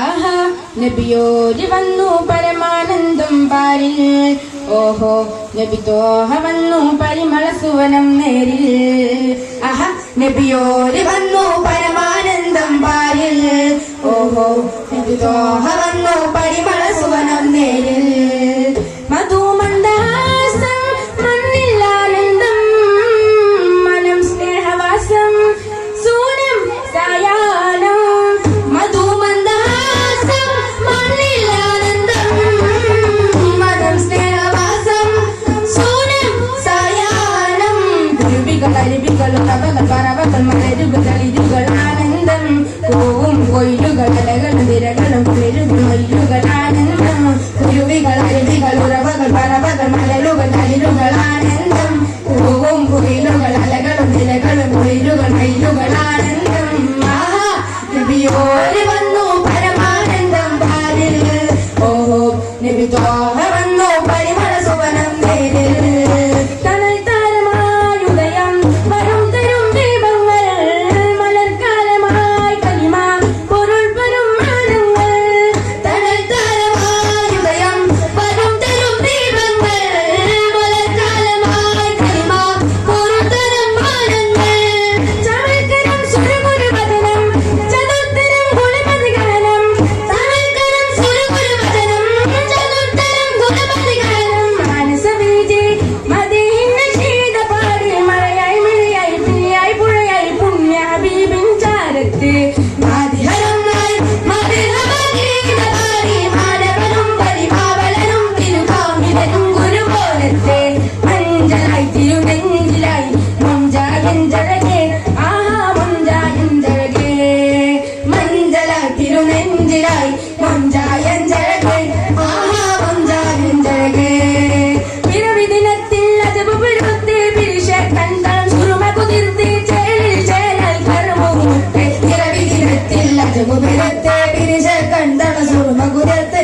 ആഹാ നബിയോര് വന്നു പരമാനന്ദം പാരിൽ. ഓഹോ നബി തോഹ വന്നു പരിമള സുവനം നേരിൽ. ആഹാ നബിയോര് വന്നു പരമാനന്ദം പാരിൽ. ഓഹോ നബി തോഹ വന്നു പരിമള സുവനം നേരിൽ. മധുമന്ദഹാസം മണ്ണിൽ ആനന്ദം മനം സ്നേഹവാസം സൂനം സായാഹ്നം. മധുമന്ദഹാസം മണ്ണിൽ ആനന്ദം മനം സ്നേഹവാസം സൂനം സായാഹ്നം. കുരുവികൾ അരുവികൾ കവകൾ പറവകൾ മലരുകൾ തളിരുകൾ ആനന്ദം. പൂവും കൊയിലുകൾ അലകളും തിരകളും കുളിരുകൾ മയിലുകൾ ആനന്ദം. കുരുവികൾ അരുവികൾ ഉറവകൾ പറവകൾ മലരുകൾ തളിരുകൾ ആനന്ദം. പൂവും കുയിലുകൾ അലകളും തിരകളും കുളിരുകൾ മയിലുകൾ ആനന്ദം. ആഹാ നബിയോര് വന്നു പരമാനന്ദം പാരിൽ. ഓഹോ നബി തോഹ വന്നു പരിമള സുവനം നേരിൽ. തണൽ താരമായുദയം വരും തരും ദീപങ്ങൾ മലർക്കാലമായി കലിമ പൊരുൾ വരും മാനങ്ങൾ. തണൽ താരമായുദയം വരും തരും ദീപങ്ങൾ മലർക്കാലമായി കലിമ പൊരുൾ തരും മാനങ്ങൾ. ചമൽക്കരം സുരഗുരുവചനം ചതുർത്തരം ഗുണപതിഗാനം. ചമൽക്കരം സുരഗുരുവചനം ചതുർത്തരം ഗുണപതിഗാനം. മാനസവീജി മദീന ശീതപാടി മഴയായി മിഴിയായി പിഴിയായി പുഴയായി പുണ്യ ഹബീബിൻ ചാരത്ത്. മാതിഹരമായി മധുരമഗീതപാടി മാനവനും പരിപാവലനും തിരുകാമിതനും ഗുരുപോലത്തെ. മഞ്ചലായി തിരുനെഞ്ചിലായി മൊഞ്ചായഞ്ചഴകേ. ആഹാ മൊഞ്ചായഞ്ചഴകേ. മഞ്ചലായി തിരുനെഞ്ചിലായി മൊഞ്ചായഞ്ചഴകേ. ആഹാ മൊഞ്ചായഞ്ചഴകേ. പിറവി ദിനത്തിൽ അജബ് പിറുത്തി പിരിശ കണ്ടാൽ സുറുമ കുതിർത്തി ചേലിൽ ചേലാൽ കർമ്മമുട്ടെ. പിറവി ദിനത്തിൽ അജബ് പിറുത്തി പിരിശ കണ്ടാൽ സുറുമ കുതിർത്ത്